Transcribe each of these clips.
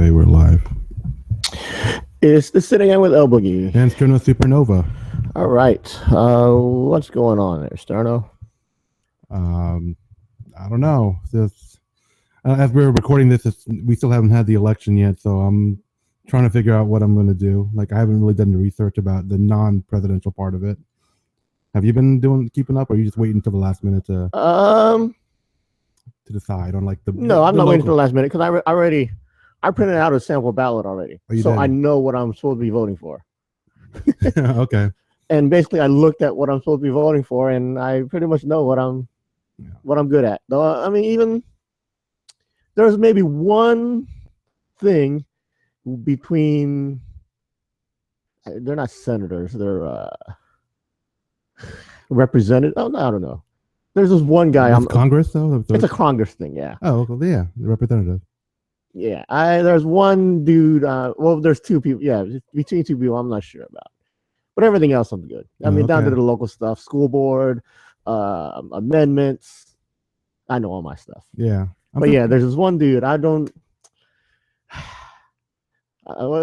Okay, we're live. It's the Sini-Gang with El Boogie. And Sterno Supernova. All right. What's going on there, Sterno? I don't know. As we're recording this, we still haven't had the election yet, so I'm trying to figure out what I'm going to do. Like, I haven't really done the research about the non-presidential part of it. Have you been keeping up, or are you just waiting until the last minute to decide on like the? No, I'm not waiting until the last minute because I printed out a sample ballot already, so I know what I'm supposed to be voting for. Okay. And basically, I looked at what I'm supposed to be voting for, and I pretty much know what I'm good at. Though, I mean, even there's maybe one thing between. They're not senators. They're represented. Oh, no, I don't know. There's this one guy. Congress, though? It's a Congress thing, yeah. Oh, well, yeah, the representative. Yeah, there's one dude. Well, there's two people. Yeah, between two people, I'm not sure about. But everything else, I'm good. I mean, down to the local stuff, school board, amendments. I know all my stuff. Yeah. But yeah, there's this one dude. I don't.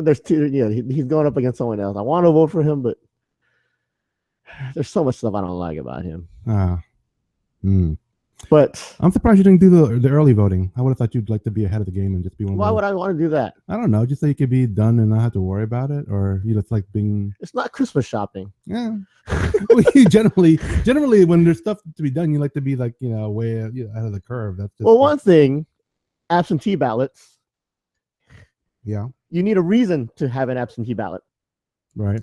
There's two. Yeah, he's going up against someone else. I want to vote for him, but there's so much stuff I don't like about him. But I'm surprised you didn't do the early voting. I would have thought you'd like to be ahead of the game and just be one. Why would I want to do that? I don't know. Just so you could be done and not have to worry about it, or it's like being. It's not Christmas shopping. Yeah. Well, generally, when there's stuff to be done, you like to be like way ahead of the curve. That's just one thing. Absentee ballots. Yeah. You need a reason to have an absentee ballot. Right.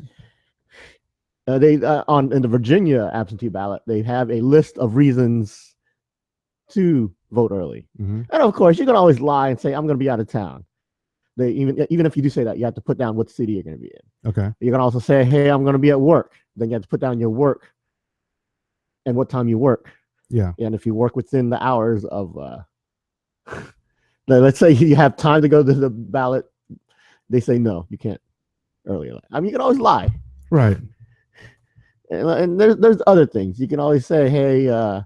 In the Virginia absentee ballot, they have a list of reasons to vote early. Mm-hmm. And of course, you can always lie and say, I'm going to be out of town. Even if you do say that, you have to put down what city you're going to be in. Okay. You can also say, hey, I'm going to be at work. Then you have to put down your work and what time you work. Yeah. And if you work within the hours of, let's say you have time to go to the ballot, they say, no, you can't early. I mean, you can always lie. Right. And there's other things. You can always say, hey,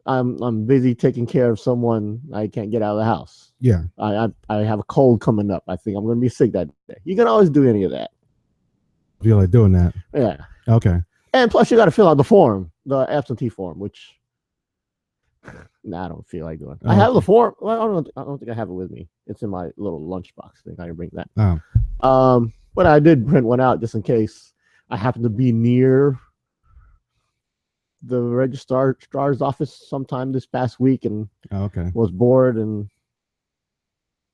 I'm busy taking care of someone. I can't get out of the house. Yeah. I have a cold coming up. I think I'm going to be sick that day. You can always do any of that. Feel like doing that? Yeah. Okay. And plus, you got to fill out the form, the absentee form, which I don't feel like doing. I have the form. Well, I don't think I have it with me. It's in my little lunchbox thing. I can bring that. Oh. But I did print one out just in case I happen to be near the registrar's office sometime this past week and was bored and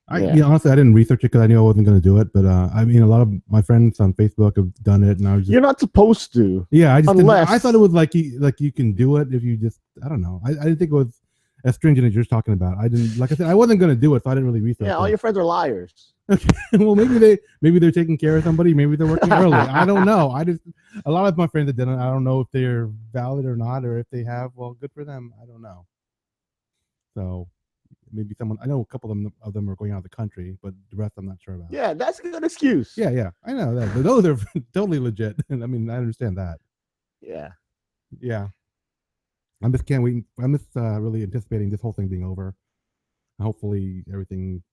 honestly I didn't research it because I knew I wasn't going to do it, but I mean a lot of my friends on Facebook have done it and I was just, you're not supposed to. Yeah, I thought it was like you can do it if you just I don't know. I didn't think it was as stringent as you're talking about. I didn't, like I said, I wasn't going to do it, so I didn't really research it. All your friends are liars. Okay. Well, maybe they're taking care of somebody. Maybe they're working early. I don't know. A lot of my friends that didn't. I don't know if they're valid or not, or if they have. Well, good for them. I don't know. So maybe someone. I know a couple of them are going out of the country, but the rest I'm not sure about. Yeah, that's a good excuse. Yeah, I know that. But those are totally legit. I mean, I understand that. Yeah. I'm just can't wait. I'm just really anticipating this whole thing being over. Hopefully everything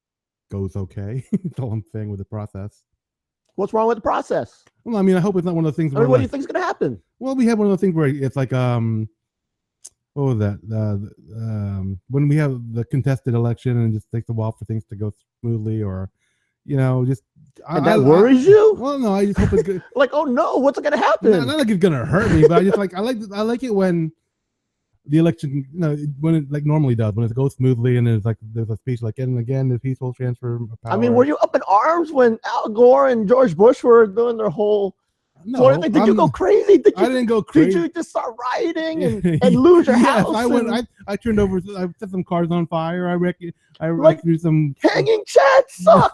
goes okay. That's all I'm saying with the process. What's wrong with the process? Well, I mean, I hope it's not one of those things. What do you think is going to happen? Well, we have one of those things where it's like, what was that? When we have the contested election and it just takes a while for things to go smoothly, or just. And that worries you? Well, no, I just hope it's good. Like, oh no, what's going to happen? Not like it's going to hurt me, but I just I like it when the election, when it like normally does, when it goes smoothly and there's a speech like, and again, the peaceful transfer of power. I mean, were you up in arms when Al Gore and George Bush were doing their whole? No, did you go crazy? I didn't go crazy. Did you just start rioting and lose your house? I turned over. I set some cars on fire. I threw some hanging chads suck.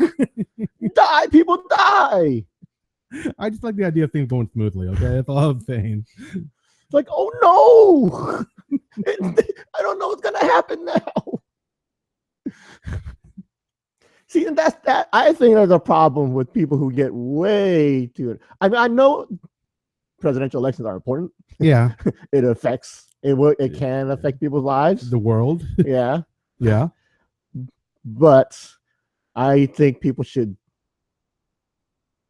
People die. I just like the idea of things going smoothly. Okay, that's all I'm saying. Like, oh no. I don't know what's gonna happen now. See, and that's that. I think there's a problem with people who get way too. I mean, I know presidential elections are important. Yeah, it can affect people's lives, the world. Yeah, yeah. But I think people should.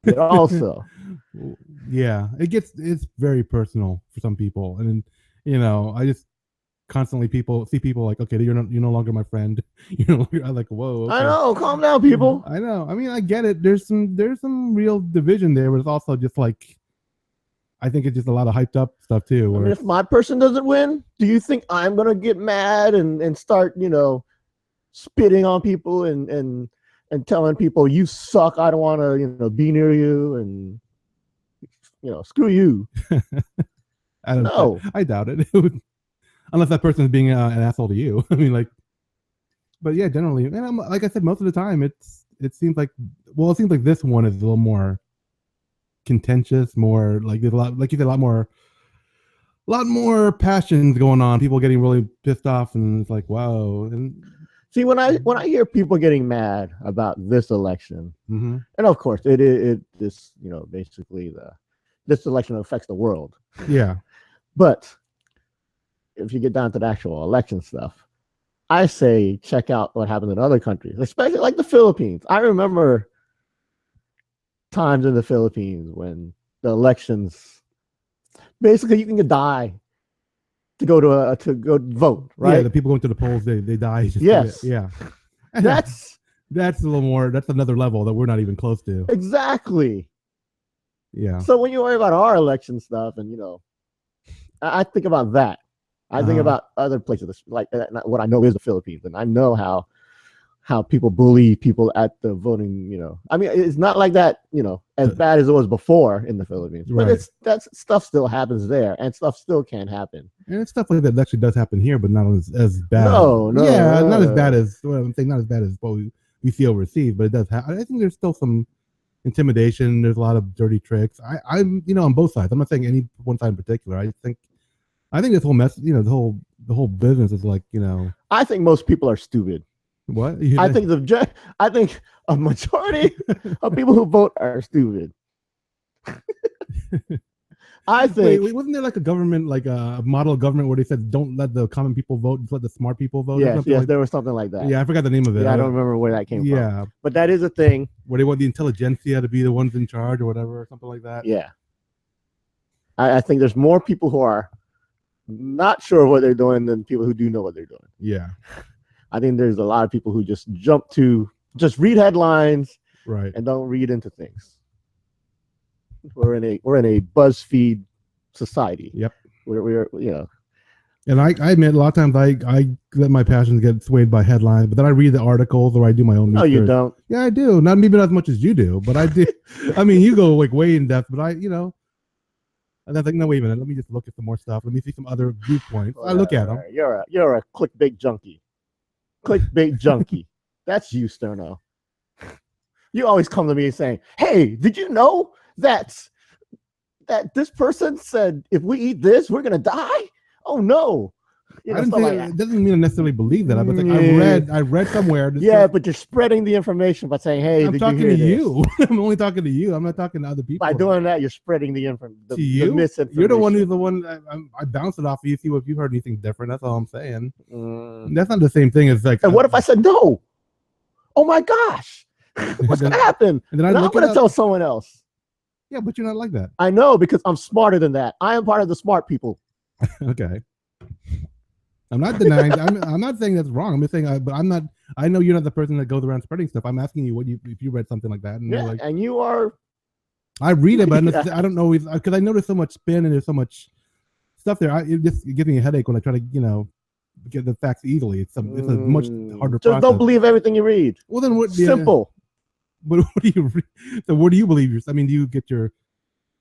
But also, yeah, it's very personal for some people, and I just constantly see people like, okay, you're no longer my friend. I'm like, whoa, okay. I know, calm down, people. I know. I mean, I get it. There's some real division there, but it's also just like, I think it's just a lot of hyped up stuff too. I mean, if my person doesn't win, do you think I'm gonna get mad and start, spitting on people and telling people you suck? I don't want to, be near you, and screw you. I don't know. I doubt it. Unless that person is being an asshole to you. I mean, like, but yeah, generally, and like I said, most of the time, it seems like this one is a little more contentious, more like there's a lot, like you said, a lot more passions going on. People getting really pissed off, and it's like, wow. And see, when I hear people getting mad about this election, and of course, this basically this election affects the world. Yeah, but if you get down to the actual election stuff, I say check out what happens in other countries, especially like the Philippines. I remember times in the Philippines when the elections, basically you can die to go to go vote, right? Yeah, the people going to the polls, they die. Yes. Yeah. That's a little more, that's another level that we're not even close to. Exactly. Yeah. So when you worry about our election stuff, and I think about that. I think about other places, like what I know is the Philippines, and I know how people bully people at the voting. I mean, it's not like that, as bad as it was before in the Philippines, but right. that stuff still happens there, and stuff still can happen. And it's stuff like that actually does happen here, but not as bad. No, yeah, not as bad as I'm saying, not as bad as what we see overseas, but it does happen. I think there's still some intimidation. There's a lot of dirty tricks. I'm on both sides. I'm not saying any one side in particular. I think this whole mess, the whole business is like, I think most people are stupid. What? I think a majority of people who vote are stupid. I think. Wait, wasn't there like a government, like a model government where they said don't let the common people vote, just let the smart people vote? Yes, there was something like that. Yeah, I forgot the name of it. Yeah, I don't remember where that came from. Yeah, but that is a thing where they want the intelligentsia to be the ones in charge or whatever, or something like that. Yeah, I think there's more people who are not sure what they're doing than people who do know what they're doing. Yeah, I think there's a lot of people who just read headlines, right, and don't read into things. We're in a BuzzFeed society. Yep. We're And I admit a lot of times I let my passions get swayed by headlines, but then I read the articles or I do my own research. No, you don't. Yeah, I do. Not maybe not as much as you do, but I do. I mean, you go like way in depth, but and I think, no, wait a minute. Let me just look at some more stuff. Let me see some other viewpoints. I look at them. You're a clickbait junkie. Clickbait junkie. That's you, Sterno. You always come to me saying, "Hey, did you know that this person said if we eat this, we're gonna die? Oh no!" It doesn't mean I necessarily believe that. I'm like, I read somewhere. But you're spreading the information by saying, "Hey, I'm talking to you. I'm only talking to you. I'm not talking to other people." By doing that, you're spreading the misinformation. You're the one who's the one. I bounce it off of you. See if you've heard anything different. That's all I'm saying. That's not the same thing as like. And what if I said no? Oh my gosh, what's gonna happen? And then I'm gonna tell someone else. Yeah, but you're not like that. I know, because I'm smarter than that. I am part of the smart people. Okay. I'm not denying. I'm not saying that's wrong. I'm just saying, but I'm not. I know you're not the person that goes around spreading stuff. I'm asking you if you read something like that. And yeah, and you are. I read it, but I don't know because I know there's so much spin and there's so much stuff there. It gives me a headache when I try to get the facts easily. It's a much harder. Just don't believe everything you read. Well, then what? Simple. But what do you read? So what do you believe? I mean, do you get your?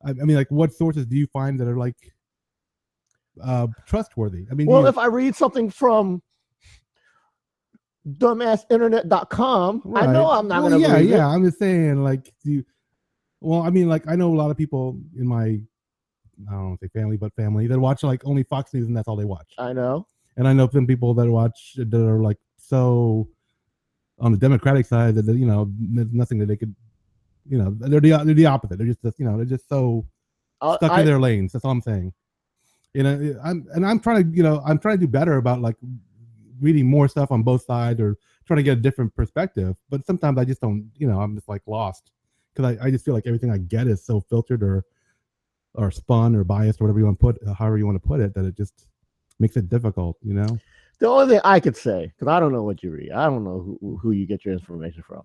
I mean, like, what sources do you find that are like trustworthy? I mean, well, if I read something from dumbassinternet.com, right. I know I'm not going to believe it. Yeah, I'm just saying, like, I mean, like, I know a lot of people in my, I don't want to say family, but family that watch like only Fox News and that's all they watch. I know. And I know some people that watch that are like so on the Democratic side that there's nothing that they could, they're the opposite. They're just so stuck in their lanes. That's all I'm saying. I'm trying to do better about like reading more stuff on both sides or trying to get a different perspective. But sometimes I just don't, I'm just like lost because I just feel like everything I get is so filtered or spun or biased or whatever you want to put, however you want to put it, that it just makes it difficult, The only thing I could say, because I don't know what you read, I don't know who you get your information from.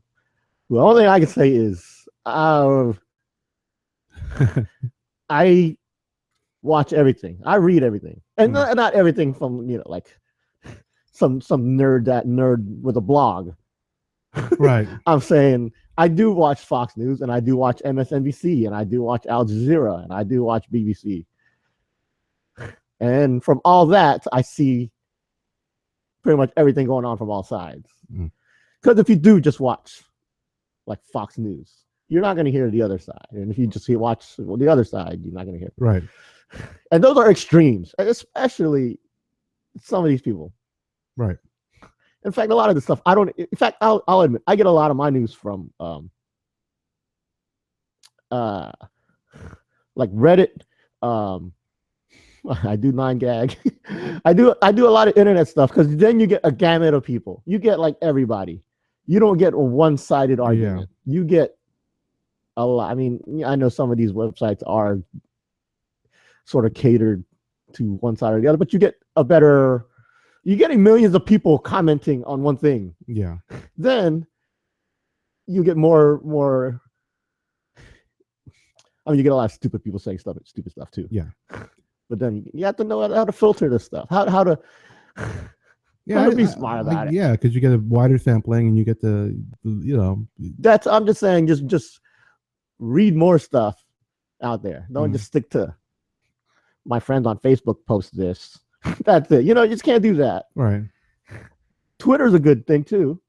The only thing I can say is I watch everything. I read everything, and not everything from like some nerd with a blog. Right. I'm saying I do watch Fox News, and I do watch MSNBC, and I do watch Al Jazeera, and I do watch BBC. And from all that, I see pretty much everything going on from all sides. Because if you do just watch like Fox News, you're not going to hear the other side. And if you just watch the other side, you're not going to hear. Right. And those are extremes, especially some of these people. Right. In fact, a lot of the stuff I'll admit, I get a lot of my news from like Reddit. I do 9gag. I do a lot of internet stuff because then you get a gamut of people. You get like everybody. You don't get a one-sided argument. Yeah. You get a lot. I mean, I know some of these websites are sort of catered to one side or the other, but you get you're getting millions of people commenting on one thing. Yeah. Then you get more. I mean, you get a lot of stupid people saying stupid stuff too. Yeah. But then you have to know how to filter this stuff. How to be smart about it. Yeah, because you get a wider sampling and you get the I'm just saying, just read more stuff out there. Don't just stick to my friends on Facebook post this. That's it. You just can't do that. Right. Twitter's a good thing too.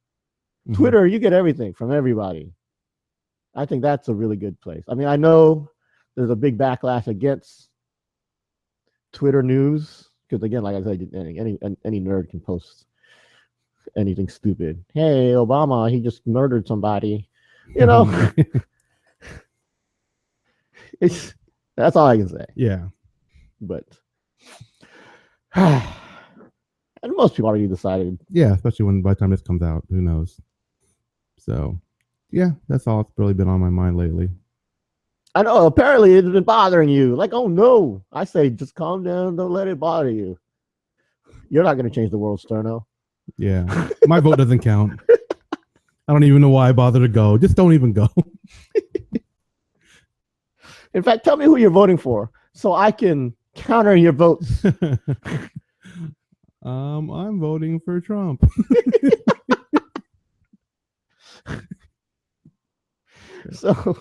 Twitter, you get everything from everybody. I think that's a really good place. I mean, I know there's a big backlash against Twitter news because, again, like I said, any nerd can post anything stupid. Hey, Obama, he just murdered somebody. That's all I can say. Yeah. But and most people already decided. Yeah, especially by the time this comes out, who knows? So, yeah, that's all that's really been on my mind lately. I know. Apparently, it's been bothering you. Like, oh no! I say, just calm down. Don't let it bother you. You're not going to change the world, Sterno. Yeah, my vote doesn't count. I don't even know why I bother to go. Just don't even go. In fact, tell me who you're voting for, so I can counter your votes. I'm voting for Trump. So,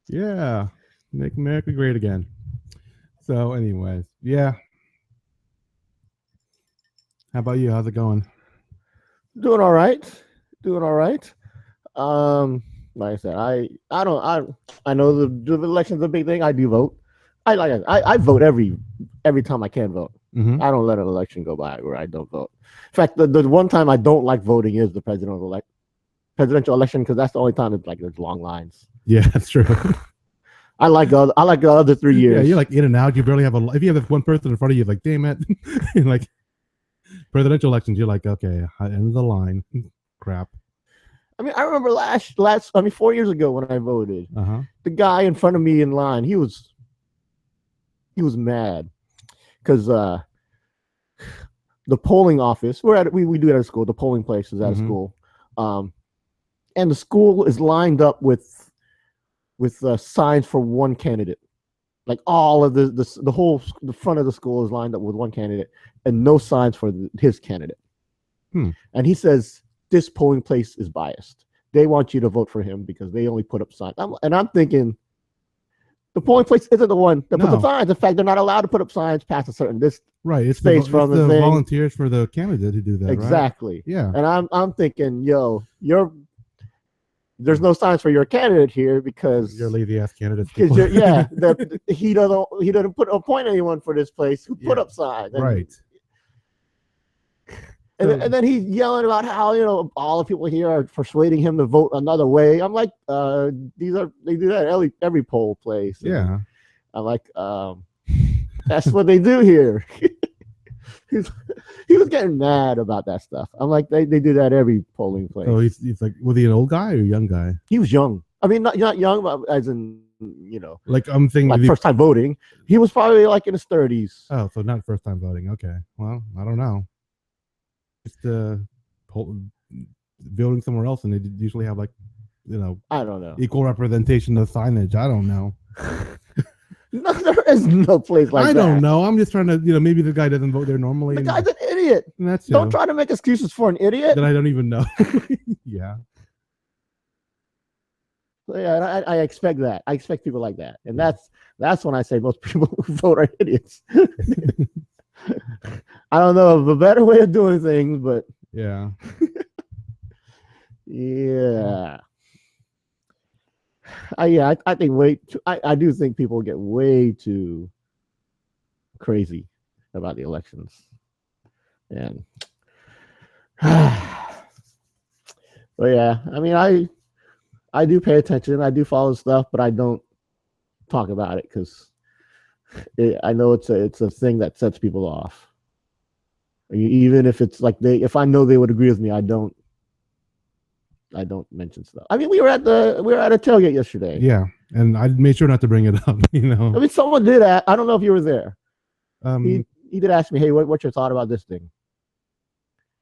yeah, make America great again. So, anyways, yeah. How about you? How's it going? Doing all right. Like I said, I know the election's a big thing. I do vote. I vote every time I can vote. Mm-hmm. I don't let an election go by where I don't vote. In fact, the one time I don't like voting is the presidential election, because that's the only time it's like there's long lines. Yeah, that's true. I like the other 3 years. Yeah, you're like in and out. You barely have if you have this one person in front of you, like, damn it. Like presidential elections, you're like, okay, end of the line. Crap. I mean, I remember 4 years ago when I voted, the guy in front of me in line, he was mad because the polling office, we do it at a school. The polling place is at a school, and the school is lined up with signs for one candidate. Like all of the front of the school is lined up with one candidate and no signs for his candidate. And he says, this polling place is biased. They want you to vote for him because they only put up signs. I'm thinking, the polling place isn't the one that puts up signs. In fact, they're not allowed to put up signs past a certain distance. Right, it's space from the thing. Volunteers for the candidate who do that. Exactly. Right? Yeah. And I'm thinking, there's no signs for your candidate here because you're lazy ass candidate. Because he doesn't appoint anyone for this place who put up signs. Right. And then he's yelling about how all the people here are persuading him to vote another way. I'm like, they do that at every poll place. Yeah. I'm like, that's what they do here. he was getting mad about that stuff. I'm like, they do that every polling place. So he's like, was he an old guy or a young guy? He was young. I mean, not young, but as in, like I'm thinking, like first time voting. He was probably like in his 30s. Oh, so not first time voting. Okay, well, I don't know. Just voting somewhere else, and they usually have like, I don't know, equal representation of signage. I don't know. No, there is no place like that. I don't know. I'm just trying to, maybe the guy doesn't vote there normally. The guy's an idiot. Don't try to make excuses for an idiot that I don't even know. Yeah. So yeah, I expect that. I expect people like that, and that's when I say most people who vote are idiots. I don't know of a better way of doing things, but yeah, yeah. I think I do think people get way too crazy about the elections, and but yeah, I mean, I do pay attention, I do follow stuff, but I don't talk about it because I know it's a thing that sets people off. Even if it's like if I know they would agree with me, I don't mention stuff. I mean, we were at a tailgate yesterday. Yeah, and I made sure not to bring it up. I mean, someone did. I don't know if you were there. He did ask me, "Hey, what's your thought about this thing?"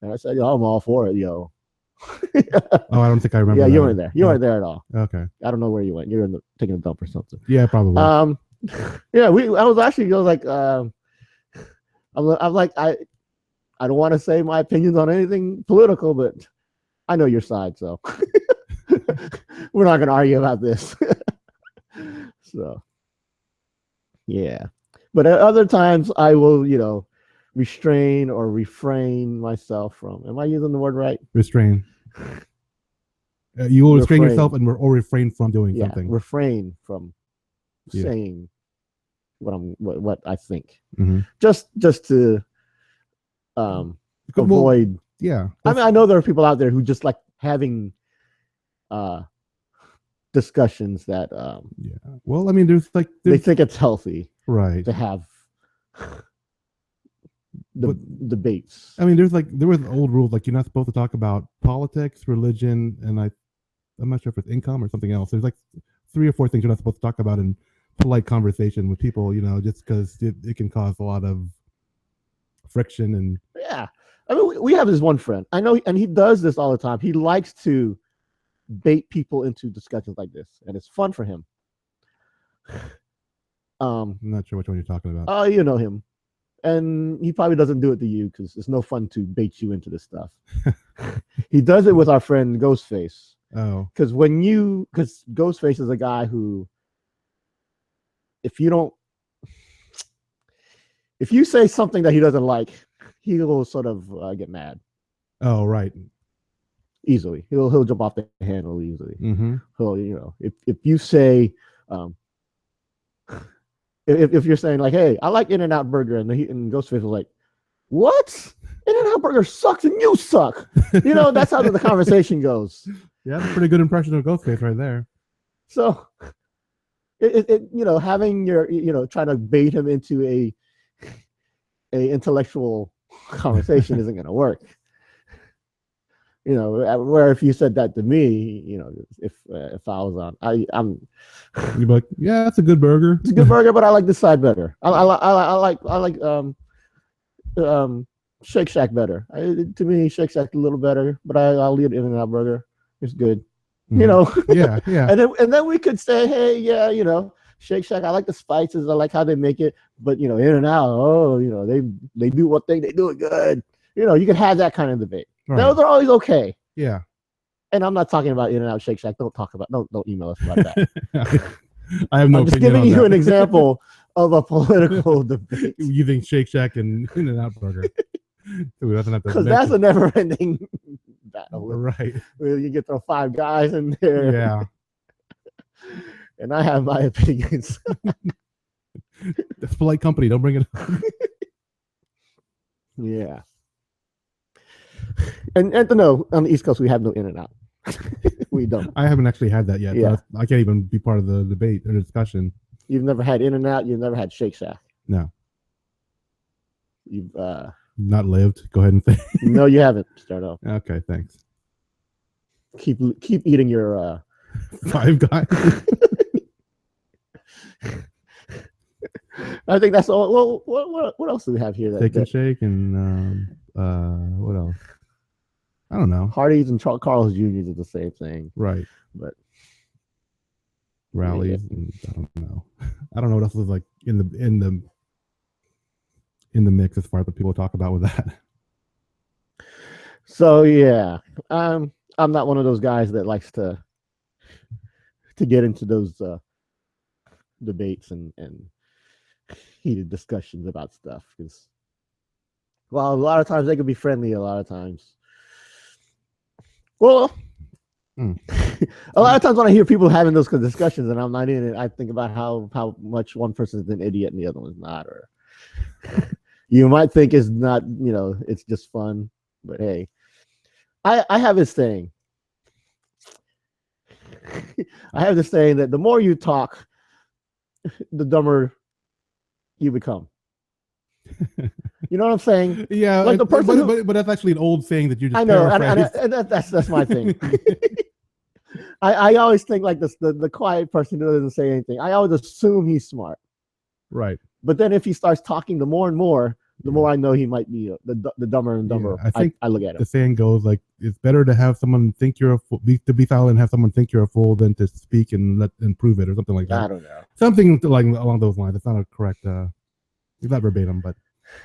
And I said, "Yo, I'm all for it, yo." Oh, I don't think I remember. Yeah, you weren't there. You weren't there at all. Okay. I don't know where you went. You were taking a dump or something. Yeah, probably. Yeah, I was actually like, I'm like, I don't want to say my opinions on anything political, but I know your side, so we're not going to argue about this. So, yeah. But at other times, I will, restrain or refrain myself from. Am I using the word right? Restrain. You will restrain yourself or refrain from doing something. Refrain from saying what I think. Mm-hmm. Just to avoid. Yeah. I mean, I know there are people out there who just like having discussions that yeah. Well, I mean, they think it's healthy, right, to have debates. I mean, there was old rules, like you're not supposed to talk about politics, religion, and I'm not sure if it's income or something else. There's like 3 or 4 things you're not supposed to talk about in polite conversation with people, just because it can cause a lot of friction. And yeah, I mean, we have this one friend I know, and he does this all the time. He likes to bait people into discussions like this, and it's fun for him. I'm not sure which one you're talking about. Oh, you know him. And he probably doesn't do it to you because it's no fun to bait you into this stuff. He does it with our friend Ghostface. Oh. Because Ghostface is a guy who, if you say something that he doesn't like, he will sort of get mad. Oh, right. Easily. He'll jump off the handle easily. Mm-hmm. So, if you say, if you're saying like, "Hey, I like In-N-Out Burger," and Ghostface was like, "What? In-N-Out Burger sucks and you suck." That's how the conversation goes. Yeah, that's a pretty good impression of Ghostface right there. So, having your, trying to bait him into a intellectual conversation isn't going to work. Where if you said that to me, if I was on, you'd be like, "Yeah, that's a good burger. It's a good burger, but I like this side better. I like Shake Shack better. To me, Shake Shack's a little better, but I'll eat In-N-Out Burger. It's good." Mm-hmm. Yeah. and then we could say, "Hey, yeah, Shake Shack, I like the spices, I like how they make it, but In-N-Out, they do what they do it good." You could have that kind of debate. Right. Those are always okay. Yeah. And I'm not talking about In-N-Out, Shake Shack. Don't email us about that. I have no. I'm just giving you an example of a political debate. You think Shake Shack and In-N-Out Burger? Because that's a never-ending battle. Right. Where you get throw 5 guys in there. Yeah. And I have my opinions. That's polite company. Don't bring it up. Yeah. And to know, on the East Coast, we have no In-N-Out. We don't. I haven't actually had that yet. Yeah. So I can't even be part of the debate or discussion. You've never had In-N-Out. You've never had Shake Shack. No. You've Not lived. Go ahead and say. No, you haven't. Start off. Okay, thanks. Keep eating your Five Guys. I think that's all. Well, what else do we have here? Steak and Shake and what else? I don't know. Hardee's and Carl's Jr. is the same thing, Right? but Rallies. Yeah. And I don't know. I don't know what else is like in the mix as far as what people talk about with that. So yeah, I'm not one of those guys that likes to get into those debates and heated discussions about stuff, because well, a lot of times they can be friendly, a lot of times. Well, a lot of times when I hear people having those discussions and I'm not in it, I think about how much one person is an idiot and the other one's not. Or you might think it's not, it's just fun, but hey, I have this thing. I have this saying that the more you talk, the dumber you become. You know what I'm saying? Yeah, like the person, but that's actually an old saying that you just. I know, and that's my thing. I always think like this: the quiet person who doesn't say anything. I always assume he's smart. Right. But then if he starts talking, the more and more, the more I know he might be the dumber and dumber. Yeah, I think I look at him. The saying goes like, it's better to have someone think you're a fool, to be silent and have someone think you're a fool than to speak and prove it, or something like that. I don't know. Something like along those lines. It's not a correct. It's not verbatim, but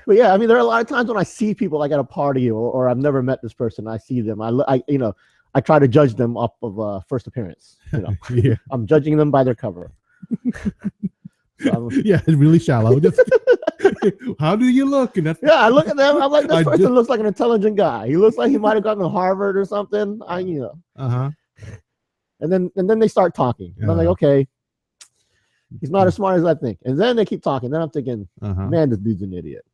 yeah, I mean, there are a lot of times when I see people like at a party or I've never met this person. I see them. I try to judge them off of first appearance. Yeah. I'm judging them by their cover. So yeah, it's really shallow. Just how do you look? And I look at them. I'm like, this person looks like an intelligent guy. He looks like he might have gone to Harvard or something. Uh-huh. And then they start talking. And I'm like, okay, he's not as smart as I think. And then they keep talking. Then I'm thinking, man, this dude's an idiot.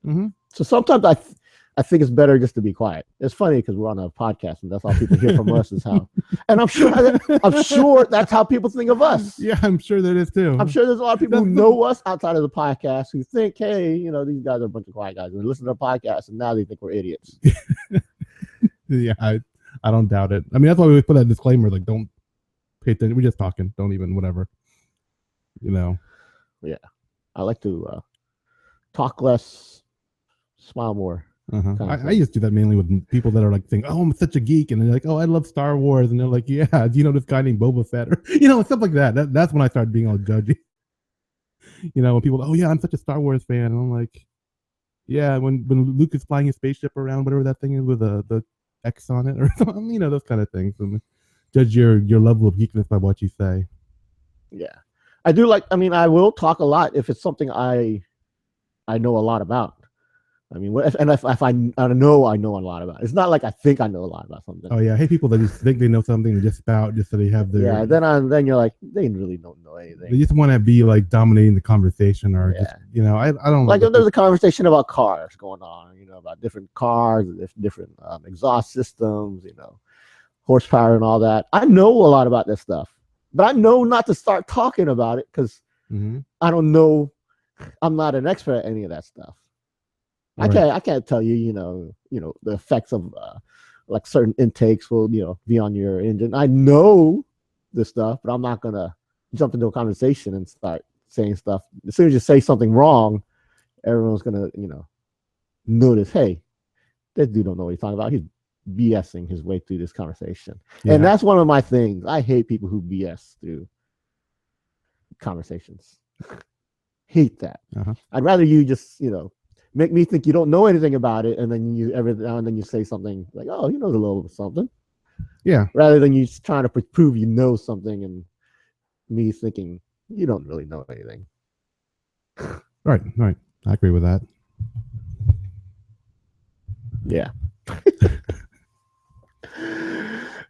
Mm-hmm. So sometimes I think it's better just to be quiet. It's funny because we're on a podcast and that's all people hear from us is how. And I'm sure that's how people think of us. Yeah, I'm sure that is too. I'm sure there's a lot of people who know us outside of the podcast who think, hey, these guys are a bunch of quiet guys. And they listen to our podcast and now they think we're idiots. Yeah, I don't doubt it. I mean, that's why we put that disclaimer, like, don't pay attention. We're just talking. Don't even whatever. Yeah. I like to talk less, smile more. I used to do that mainly with people that are like saying, "Oh, I'm such a geek," and they're like, "Oh, I love Star Wars," and they're like, "Yeah, do you know this guy named Boba Fett?" Or stuff like that. That's when I started being all judgy. When people, "Oh yeah, I'm such a Star Wars fan," and I'm like, "Yeah, when Luke is flying his spaceship around, whatever that thing is with the X on it, or something, those kind of things." And judge your level of geekness by what you say. Yeah, I do like. I mean, I will talk a lot if it's something I know a lot about. I mean, if I know a lot about it. It's not like I think I know a lot about something. Oh yeah, I hate people that just think they know something and just spout just so they have their. Yeah, then you're like, they really don't know anything. They just want to be like dominating the conversation, or just I don't like if there's a conversation about cars going on, about different cars, different exhaust systems, horsepower and all that. I know a lot about this stuff, but I know not to start talking about it because I don't know. I'm not an expert at any of that stuff. Right. I can't tell you, the effects of like certain intakes will, be on your engine. I know this stuff, but I'm not gonna jump into a conversation and start saying stuff. As soon as you say something wrong, everyone's gonna, notice, hey, this dude don't know what he's talking about. He's BSing his way through this conversation. Yeah. And that's one of my things. I hate people who BS through conversations. Hate that. I'd rather you just, make me think you don't know anything about it, and then every now and then you say something like, "Oh, he knows a little something." Yeah. Rather than you trying to prove you know something, and me thinking you don't really know anything. Right. I agree with that. Yeah.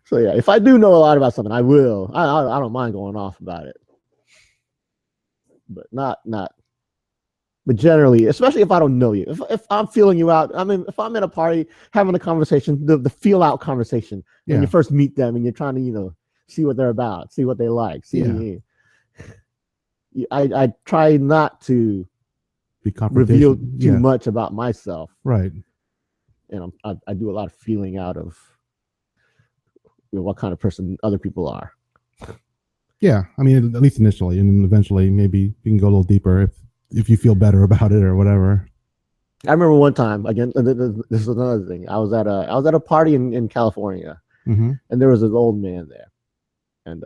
So yeah, if I do know a lot about something, I will. I don't mind going off about it, but not. But generally, especially if I don't know you, if I'm feeling you out, I mean, if I'm in a party having a conversation, the feel out conversation, when you first meet them and you're trying to, see what they're about, see what they like, I try not to be reveal confrontation. too much about myself. Right. And I do a lot of feeling out of what kind of person other people are. Yeah, I mean, at least initially, and then eventually, maybe you can go a little deeper if you feel better about it or whatever. I remember one time, again, this is another thing. I was at a party in California, and there was an old man there, and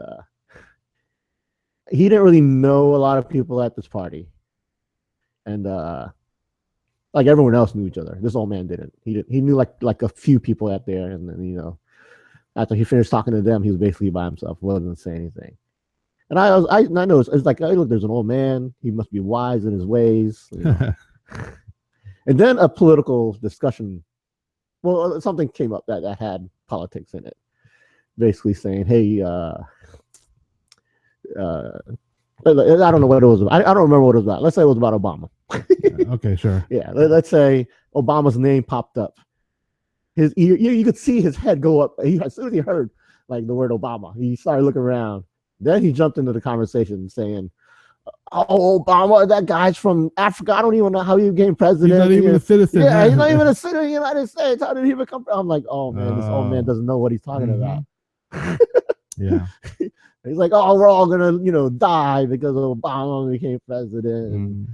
he didn't really know a lot of people at this party, and like everyone else knew each other. This old man didn't. He knew like a few people out there, and then after he finished talking to them, he was basically by himself, wasn't saying anything. And I know it's like, hey, look, there's an old man. He must be wise in his ways. And then a political discussion, well, something came up that had politics in it, basically saying, hey, I don't know what it was about. I don't remember what it was about. Let's say it was about Obama. Okay, sure. Yeah, let's say Obama's name popped up. His ear, you could see his head go up. As soon as he heard like the word Obama, he started looking around. Then he jumped into the conversation saying, oh, Obama, that guy's from Africa. I don't even know how he became president. He's not even a citizen. Yeah, he's not even a citizen of the United States. How did he become? I'm like, oh man, this old man doesn't know what he's talking about. Yeah. He's like, oh, we're all gonna, die because Obama became president.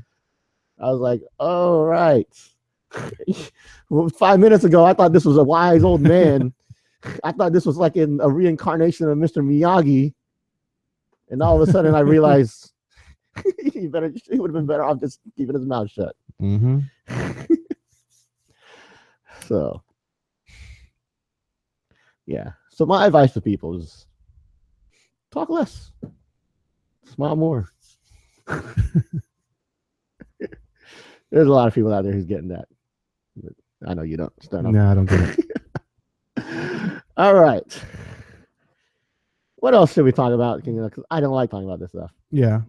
I was like, all right. Well, 5 minutes ago, I thought this was a wise old man. I thought this was like in a reincarnation of Mr. Miyagi. And all of a sudden I realized he would have been better off just keeping his mouth shut. So, yeah. So my advice to people is talk less, smile more. There's a lot of people out there who's getting that. But I know you don't. No, I don't get it. All right. What else should we talk about? Because I don't like talking about this stuff. Yeah.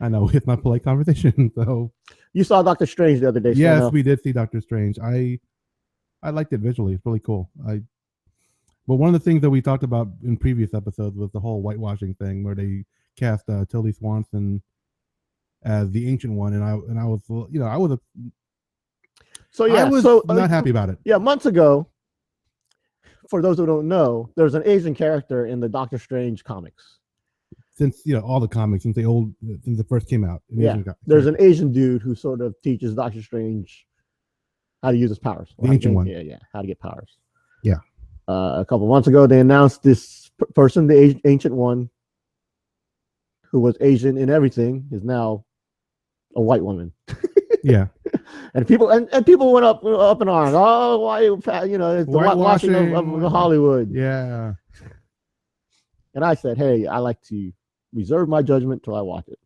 I know. It's not polite conversation. So you saw Doctor Strange the other day. Yes, we did see Doctor Strange. I liked it visually. It's really cool. But one of the things that we talked about in previous episodes was the whole whitewashing thing where they cast Tilly Swanson as the Ancient One, and I was I was not happy about it. Yeah, months ago. For those who don't know, there's an Asian character in the Doctor Strange comics. Since all the comics, since it first came out. There's an Asian dude who sort of teaches Doctor Strange how to use his powers. The Ancient One. Yeah, how to get powers. Yeah. A couple months ago, they announced this person, the Ancient One, who was Asian in everything, is now a white woman. Yeah. And people went up in arms. Oh, why it's the whitewashing of Hollywood. Yeah. And I said, hey, I like to reserve my judgment till I watch it.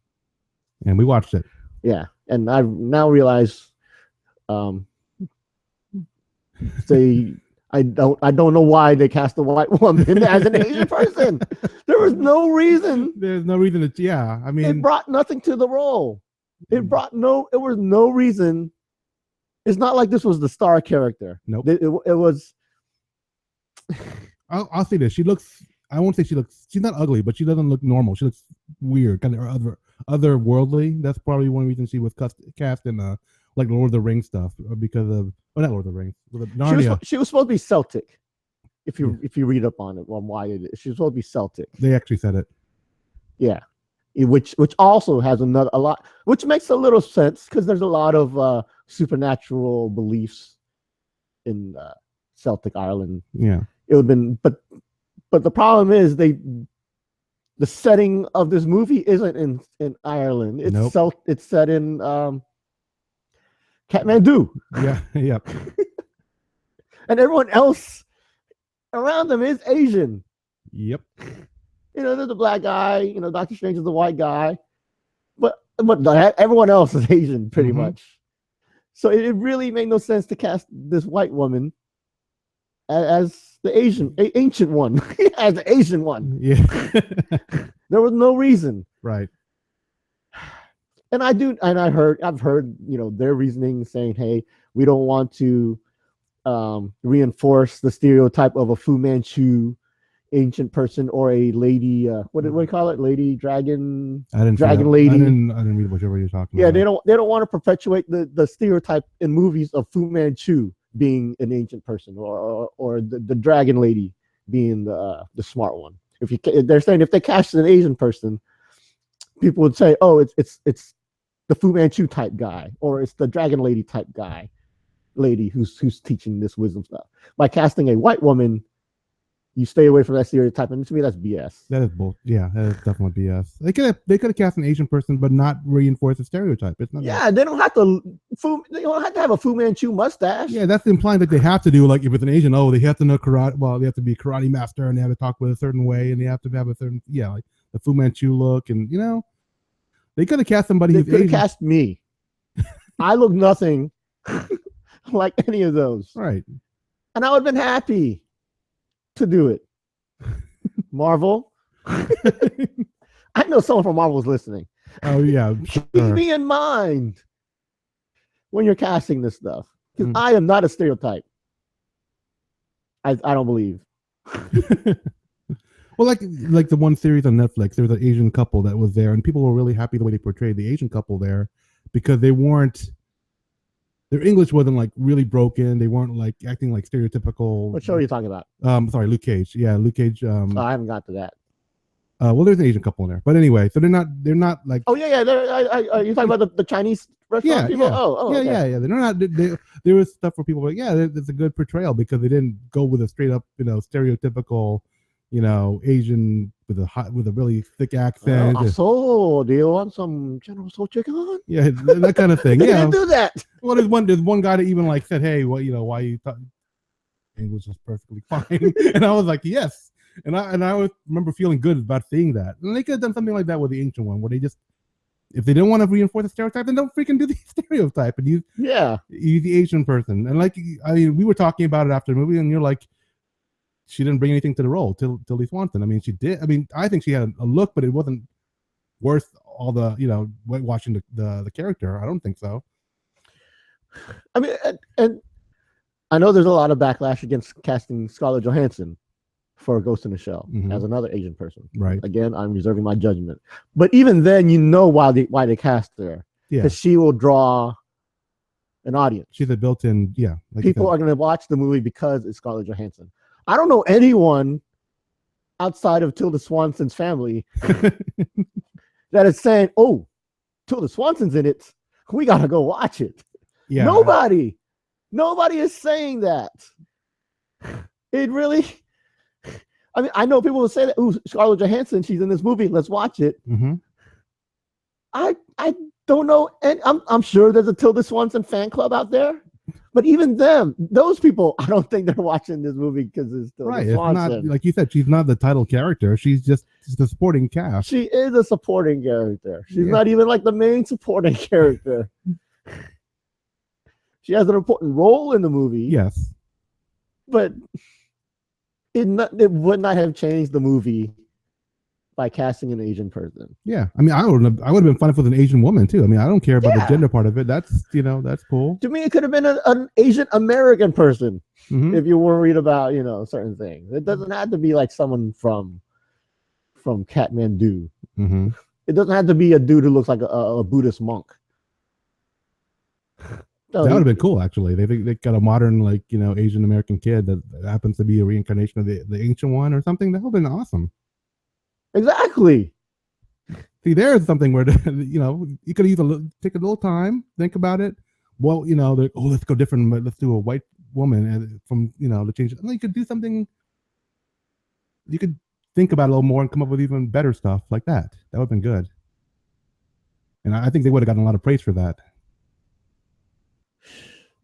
And we watched it. Yeah, and I now realize, I don't know why they cast a white woman as an Asian person. There was no reason. There's no reason to. Yeah, I mean, it brought nothing to the role. It was no reason. It's not like this was the star character. Nope. It was. I'll say this. She looks. I won't say she looks. She's not ugly, but she doesn't look normal. She looks weird, kind of otherworldly. That's probably one reason she was cast in like Lord of the Rings stuff because of. Oh, not Lord of the Rings. Narnia. She was supposed to be Celtic. If you read up on it, on why it is, she was supposed to be Celtic. They actually said it. Yeah. Which also has a lot, which makes a little sense because there's a lot of supernatural beliefs in Celtic Ireland. Yeah, it would have been, but the problem is the setting of this movie isn't in Ireland. It's it's set in Kathmandu. Yeah, yeah. And everyone else around them is Asian. Yep. There's a black guy, Doctor Strange is the white guy, but everyone else is Asian pretty much. So it really made no sense to cast this white woman as the ancient one, as the Asian one. Yeah. There was no reason. Right. And I've heard, their reasoning saying, hey, we don't want to reinforce the stereotype of a Fu Manchu ancient person or a lady. What do we call it? Lady dragon. I didn't see Dragon that. lady. I didn't read whichever you're talking Yeah, about. they don't want to perpetuate the stereotype in movies of Fu Manchu being an ancient person or the dragon lady being the smart one. They're saying if they cast an Asian person, people would say, oh, it's the Fu Manchu type guy, or it's the dragon lady type lady who's teaching this wisdom stuff. By casting a white woman, you stay away from that stereotype, and to me, that's BS. That is bull. Yeah, that is definitely BS. They could have cast an Asian person, but not reinforce the stereotype. It's not. Yeah, they don't have to. They don't have to have a Fu Manchu mustache. Yeah, that's implying that they have to do, like, if it's an Asian, they have to know karate. Well, they have to be a karate master, and they have to talk with a certain way, and they have to have a certain like the Fu Manchu look, and they could have cast somebody. They could have cast me. I look nothing like any of those. Right. And I would have been happy to do it. Marvel. I know someone from Marvel is listening. Oh, yeah. Keep me in mind when you're casting this stuff. Because I am not a stereotype. I don't believe. Well, like the one series on Netflix, there was an Asian couple that was there, and people were really happy the way they portrayed the Asian couple there, because their English wasn't like really broken. They weren't like acting like stereotypical. What show are you talking about? Sorry, Luke Cage. Yeah, Luke Cage. I haven't got to that. Well, there's an Asian couple in there, but anyway, so they're not like. Oh yeah. You're talking about the Chinese restaurant people. Yeah. Okay. Yeah. They're not. There was stuff where people were like, yeah, it's a good portrayal because they didn't go with a straight up, stereotypical, Asian with a really thick accent. So do you want some General Tso chicken? Yeah, that kind of thing. They Yeah, didn't do that. Well, there's one guy that even like said, hey, why you thought English was perfectly fine, and I was like, yes. And I always remember feeling good about seeing that. And they could have done something like that with the ancient one, where they just, if they didn't want to reinforce the stereotype, then don't freaking do the stereotype and use the Asian person. And like, I mean, we were talking about it after the movie, and you're like, she didn't bring anything to the role, Tilly Swanson. I mean, she did. I mean, I think she had a look, but it wasn't worth all the watching the character. I don't think so. I mean, and I know there's a lot of backlash against casting Scarlett Johansson for Ghost in the Shell as another Asian person. Right. Again, I'm reserving my judgment. But even then, why they cast her. Yeah. Because she will draw an audience. She's a built-in, like people are going to watch the movie because it's Scarlett Johansson. I don't know anyone outside of Tilda Swanson's family that is saying, oh, Tilda Swanson's in it. We got to go watch it. Yeah. Nobody is saying that. It really... I mean, I know people will say that, ooh, Scarlett Johansson, she's in this movie, let's watch it. I don't know, and I'm sure there's a Tilda Swanson fan club out there, but even those people, I don't think they're watching this movie because it's Tilda Swanson. It's not, like you said, she's not the title character. She's just the supporting cast. She is a supporting character. She's not even like the main supporting character. She has an important role in the movie. Yes. But it would not have changed the movie by casting an Asian person. Yeah, I mean, I would have been fine if it was an Asian woman too. I mean, I don't care about the gender part of it. That's that's cool. To me, it could have been an Asian American person if you're worried about certain things. It doesn't have to be like someone from Kathmandu. It doesn't have to be a dude who looks like a Buddhist monk. That would have been cool, actually. They got a modern, Asian American kid that happens to be a reincarnation of the ancient one or something. That would have been awesome. Exactly. See, there's something where you could either take a little time, think about it. Well, let's go different. Let's do a white woman and from the change. And you could do something. You could think about it a little more and come up with even better stuff like that. That would have been good. And I think they would have gotten a lot of praise for that.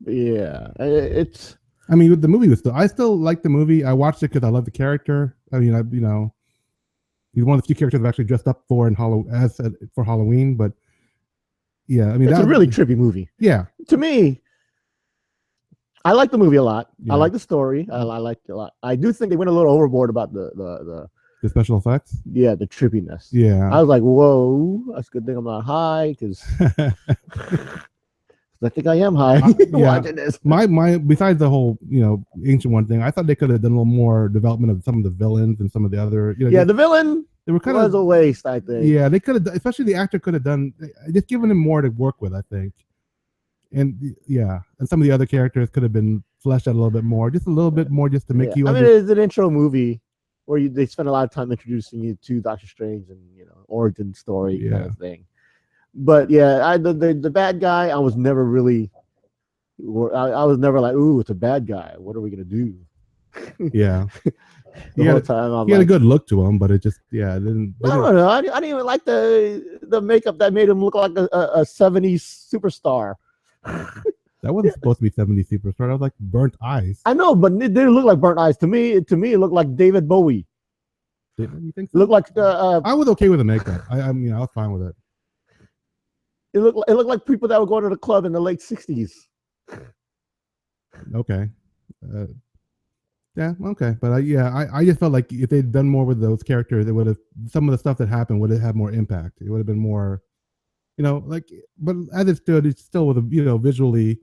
Yeah, I mean, the movie was I still like the movie. I watched it because I love the character. I mean, he's one of the few characters I've actually dressed up for for Halloween. But yeah, I mean, it's a really trippy movie. Yeah, to me, I like the movie a lot. Yeah. I like the story. I liked it a lot. I do think they went a little overboard about the special effects. Yeah, the trippiness. Yeah, I was like, whoa, that's a good thing I'm not high because. I think I am high watching this. My besides the whole ancient one thing, I thought they could have done a little more development of some of the villains and some of the other. The villain. They were kind of a waste, I think. Yeah, they could have, especially the actor could have done just given him more to work with, I think. And and some of the other characters could have been fleshed out a little bit more, just a little bit more, just to make you. I mean, it's an intro movie where they spend a lot of time introducing you to Doctor Strange and origin story kind of thing. But the bad guy, I was never really. I was never like, ooh, it's a bad guy. What are we gonna do? Yeah. He had a good look to him, but it just it didn't. I don't know. I didn't even like the makeup that made him look like a 70s superstar. That wasn't supposed to be 70s superstar. That was like burnt eyes. I know, but it didn't look like burnt eyes to me. It looked like David Bowie. You think so? Looked like I was okay with the makeup. I mean, I was fine with it. It looked like people that were going to the club in the late 60s. Okay. Yeah, okay, but I just felt like if they'd done more with those characters, it would have some of the stuff that happened would have had more impact. It would have been more, but as it stood, it still was a visually,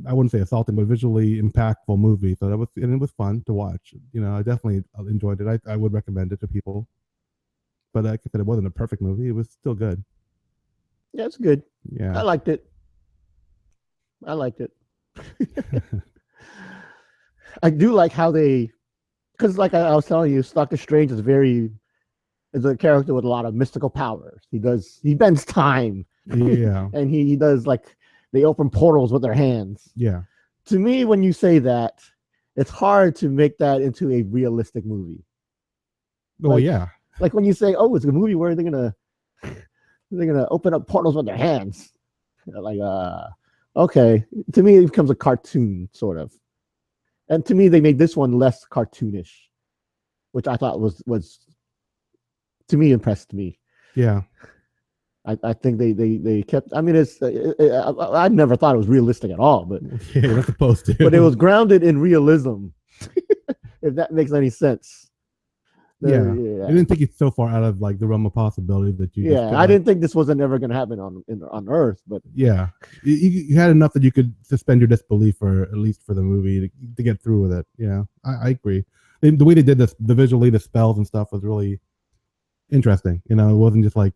I wouldn't say assaulting, but visually impactful movie. So it was fun to watch. I definitely enjoyed it. I would recommend it to people. But like I said, it wasn't a perfect movie. It was still good. Yeah, it's good. Yeah, I liked it. I do like how because like I was telling you, Doctor Strange is a character with a lot of mystical powers. He bends time. Yeah. And he does they open portals with their hands. Yeah. To me, when you say that, it's hard to make that into a realistic movie. Oh, yeah. Like when you say, oh, it's a movie where they're gonna open up portals with their hands. Okay. To me, it becomes a cartoon, sort of. And to me, they made this one less cartoonish, which I thought was to me, impressed me. Yeah. I think they kept. I mean, I never thought it was realistic at all, but you're not supposed to. But it was grounded in realism, if that makes any sense. I didn't think it's so far out of the realm of possibility that you. I didn't think this wasn't ever going to happen on Earth, but you had enough that you could suspend your disbelief for at least for the movie to get through with it. Yeah, I agree. The way they did this, the visually, the spells and stuff was really interesting. It wasn't just like.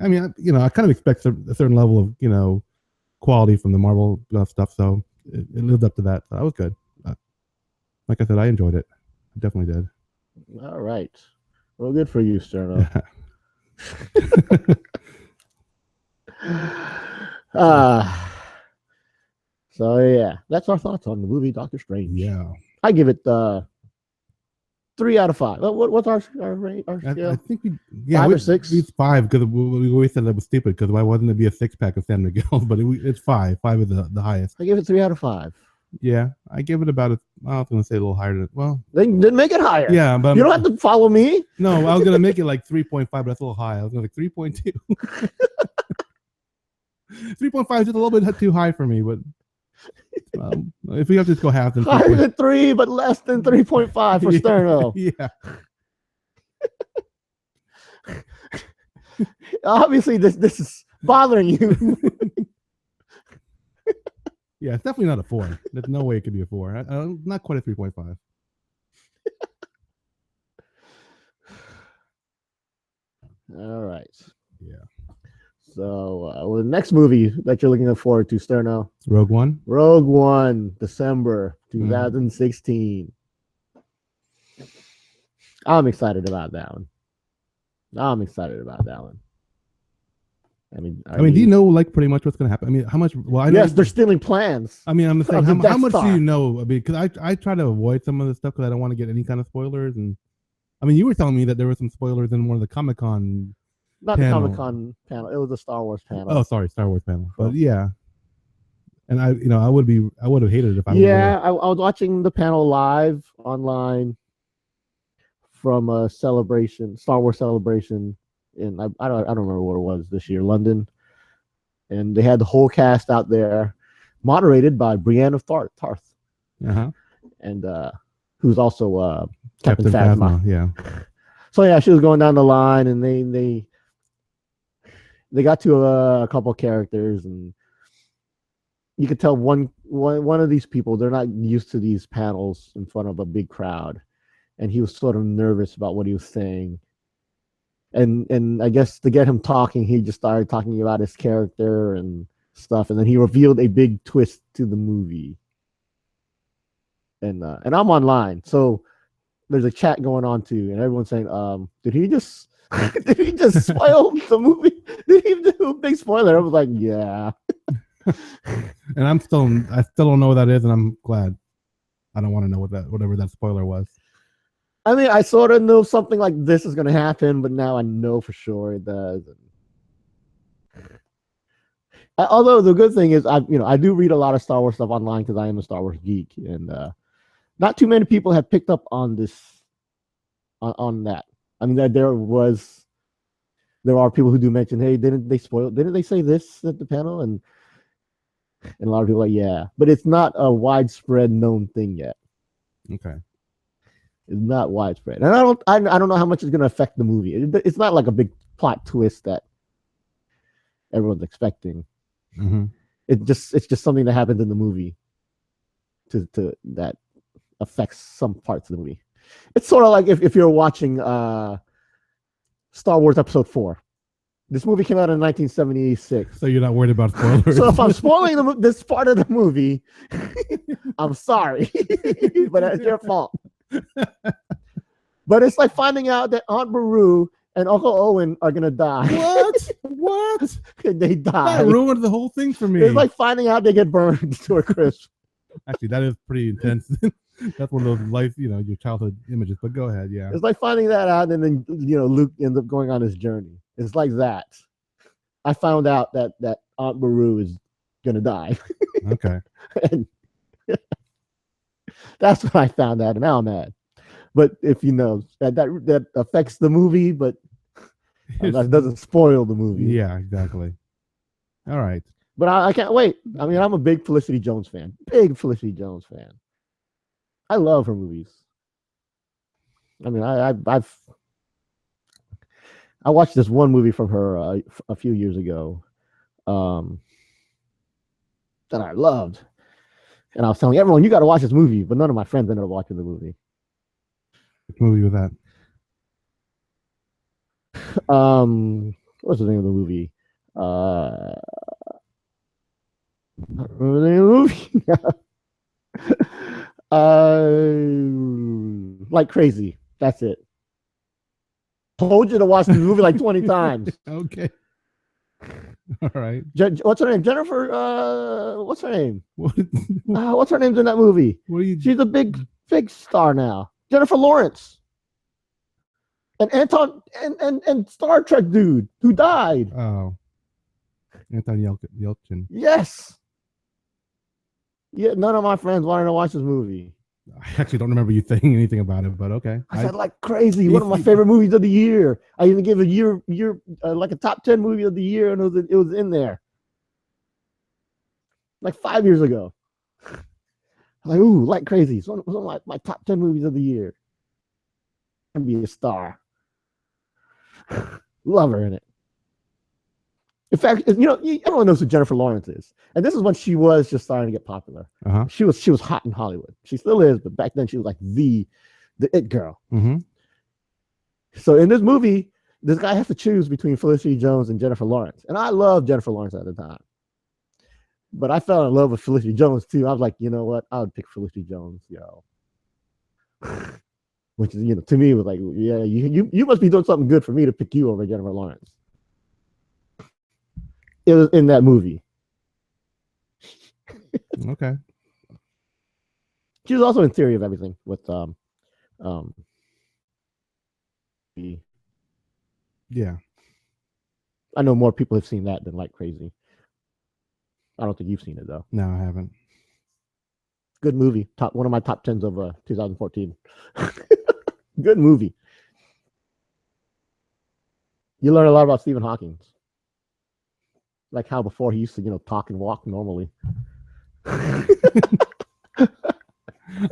I mean, I kind of expect a certain level of quality from the Marvel stuff, so it lived up to that. So that was good. Like I said, I enjoyed it. I definitely did. All right. Well, good for you, Sterno. So yeah, that's our thoughts on the movie Doctor Strange. Yeah, I give it 3 out of 5. What's our scale? I think 5 or 6. It's 5 because we always said that was stupid because why wasn't it be a 6-pack of San Miguel? But it's 5. 5 is the highest. I give it 3 out of 5. Yeah, I give it about I was going to say a little higher. They didn't make it higher. Yeah, but you don't have to follow me. No, I was going to make it 3.5, but that's a little high. I was going to 3.2. 3.5 is just a little bit too high for me, but if we have to just go half, then higher than 3, but less than 3.5 for Sterno. Yeah. Obviously, this is bothering you. Yeah, it's definitely not a 4. There's no way it could be a 4. Not quite a 3.5. All right. Yeah. So, the next movie that you're looking forward to, Sterno? Rogue One. Rogue One, December 2016. I'm excited about that one. I mean, do you know pretty much what's going to happen? I mean, how much? Well, I know they're stealing plans. I mean, I'm saying how much do you know? I mean, because I try to avoid some of the stuff because I don't want to get any kind of spoilers. And I mean, you were telling me that there were some spoilers in one of the Comic-Con. Not panel. The Comic-Con panel. It was a Star Wars panel. Oh, sorry, Star Wars panel. But yeah, and I would have hated it if I. Yeah, I was watching the panel live online from a celebration, Star Wars celebration. And I don't remember what it was this year, London, and they had the whole cast out there, moderated by Brienne of Tarth, and who's also Captain Phasma. Yeah. So yeah, she was going down the line, and they they got to a couple characters, and you could tell one of these people, they're not used to these panels in front of a big crowd, and he was sort of nervous about what he was saying. And I guess to get him talking, he just started talking about his character and stuff, and then he revealed a big twist to the movie. And I'm online, so there's a chat going on too, and everyone's saying, did he just did he just spoil the movie? Did he do a big spoiler? I was like, yeah. And I still don't know what that is, and I'm glad. I don't want to know whatever that spoiler was. I mean, I sort of know something like this is going to happen, but now I know for sure it does. Although the good thing is, I do read a lot of Star Wars stuff online because I am a Star Wars geek, and not too many people have picked up on this, on that. I mean, there are people who do mention, hey, didn't they say this at the panel? And a lot of people are like, yeah, but it's not a widespread known thing yet. Okay. It's not widespread, and I don't know how much it's going to affect the movie. It's not like a big plot twist that everyone's expecting. Mm-hmm. It's just something that happens in the movie to that affects some parts of the movie. It's sort of like if you're watching Star Wars Episode 4. This movie came out in 1976. So you're not worried about spoilers. So if I'm spoiling this part of the movie, I'm sorry, but that's your fault. But it's like finding out that Aunt Beru and Uncle Owen are gonna die. What? They die. That ruined the whole thing for me. It's like finding out they get burned to a crisp. Actually, that is pretty intense. That's one of those life, your childhood images. But go ahead, yeah. It's like finding that out, and then Luke ends up going on his journey. It's like that. I found out that Aunt Beru is gonna die. Okay. And that's what I found out, and now I'm mad. But if you know that affects the movie, but that doesn't spoil the movie. Yeah, exactly. All right. But I can't wait. I mean, I'm a big Felicity Jones fan. Big Felicity Jones fan. I love her movies. I mean, I watched this one movie from her a few years ago that I loved. And I was telling everyone, you got to watch this movie, but none of my friends ended up watching the movie. What movie was that? What's the name of the movie? Remember the name of the movie? Like Crazy. That's it. Told you to watch the movie like 20 times. Okay. All right. What's her name? Jennifer. What's her name? What's her name's in that movie? She's a big star now. Jennifer Lawrence. And Anton and Star Trek dude who died. Oh. Anton Yelchin. Yes. Yeah, none of my friends wanted to watch this movie. I actually don't remember you saying anything about it, but okay. I said like Crazy. One of my favorite movies of the year. I even gave a year like a top 10 movie of the year, and it was in there. Like 5 years ago. Like, ooh, like Crazy. It's one of my top 10 movies of the year. And be a star. Love her in it. In fact, everyone knows who Jennifer Lawrence is, and this is when she was just starting to get popular. Uh-huh. She was hot in Hollywood. She still is, but back then she was like the it girl. Mm-hmm. So in this movie, this guy has to choose between Felicity Jones and Jennifer Lawrence, and I loved Jennifer Lawrence at the time, but I fell in love with Felicity Jones too. I was like, you know what? I would pick Felicity Jones, yo. Which is, to me, was like, yeah, you must be doing something good for me to pick you over Jennifer Lawrence. It was in that movie. Okay. She was also in Theory of Everything with yeah. I know more people have seen that than Like Crazy. I don't think you've seen it though. No, I haven't. Good movie. One of my top 10s of 2014. Good movie. You learn a lot about Stephen Hawking. Like how before he used to, talk and walk normally. I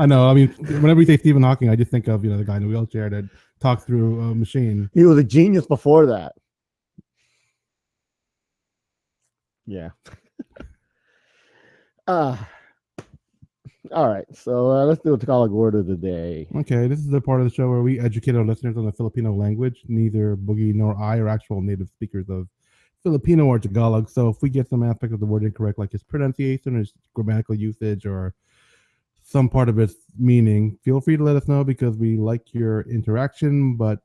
know. I mean, whenever you say Stephen Hawking, I just think of, the guy in the wheelchair that talked through a machine. He was a genius before that. Yeah. All right. So let's do a Tagalog word of the day. Okay, this is the part of the show where we educate our listeners on the Filipino language. Neither Boogie nor I are actual native speakers of Filipino or Tagalog. So if we get some aspect of the word incorrect, like its pronunciation or its grammatical usage or some part of its meaning, feel free to let us know because we like your interaction, but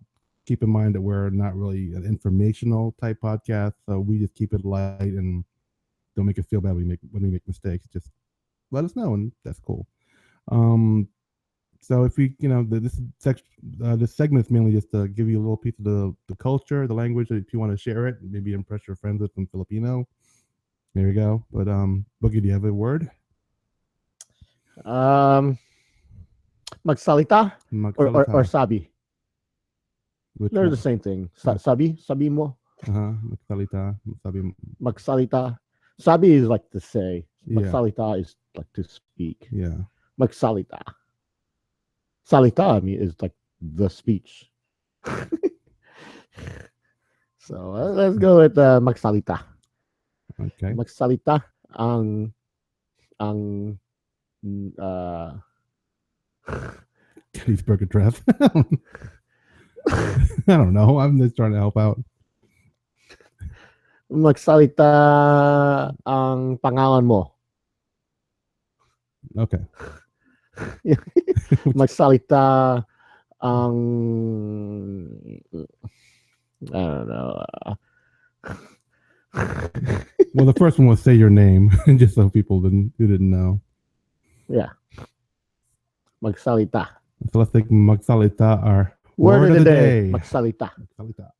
keep in mind that we're not really an informational type podcast. So we just keep it light and don't make us feel bad when we make mistakes. Just let us know, and that's cool. So if we, this segment is mainly just to give you a little piece of the culture, the language. If you want to share it, maybe impress your friends with some Filipino. There you go. But Boogie, do you have a word? Magsalita Magsalita. or sabi. Which They're one? the same thing. Sabi mo. Magsalita. Sabi. Magsalita. Sabi is like to say. Yeah. Magsalita is like to speak. Yeah. Magsalita. Salita, I mean, is like the speech. So let's go with magsalita. Okay. Magsalita ang Gettysburg Address. I don't know. I'm just trying to help out. magsalita ang pangalan mo. Okay. Magsalita ang I don't know. Well, the first one was say your name, just so people who didn't know. Yeah. Magsalita. So let's take magsalita, our Word of the day. Magsalita. Magsalita.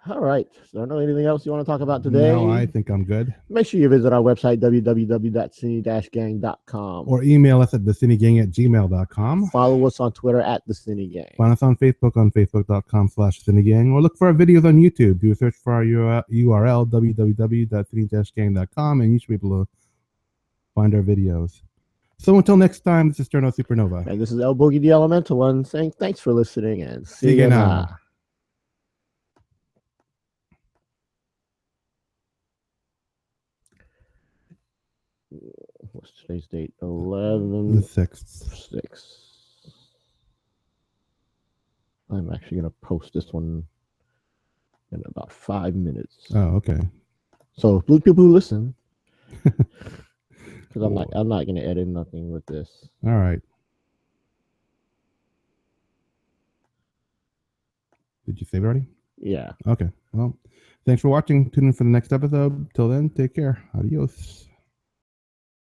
All right. Is there anything else you want to talk about today? No, I think I'm good. Make sure you visit our website, www.sini-gang.com. Or email us at thesinigang@gmail.com. Follow us on Twitter at The Sini-Gang. Find us on facebook.com/Sini-Gang. Or look for our videos on YouTube. Do a search for our URL, www.sini-gang.com, and you should be able to find our videos. So until next time, this is Sterno Supernova. And this is El Boogie the Elemental One saying thanks for listening and see you now. What's today's date? 11/6. I'm actually gonna post this one in about 5 minutes. Oh, okay. So people who listen, because I'm not gonna edit nothing with this. All right. Did you save it already? Yeah. Okay. Well, thanks for watching. Tune in for the next episode. Till then, take care. Adios.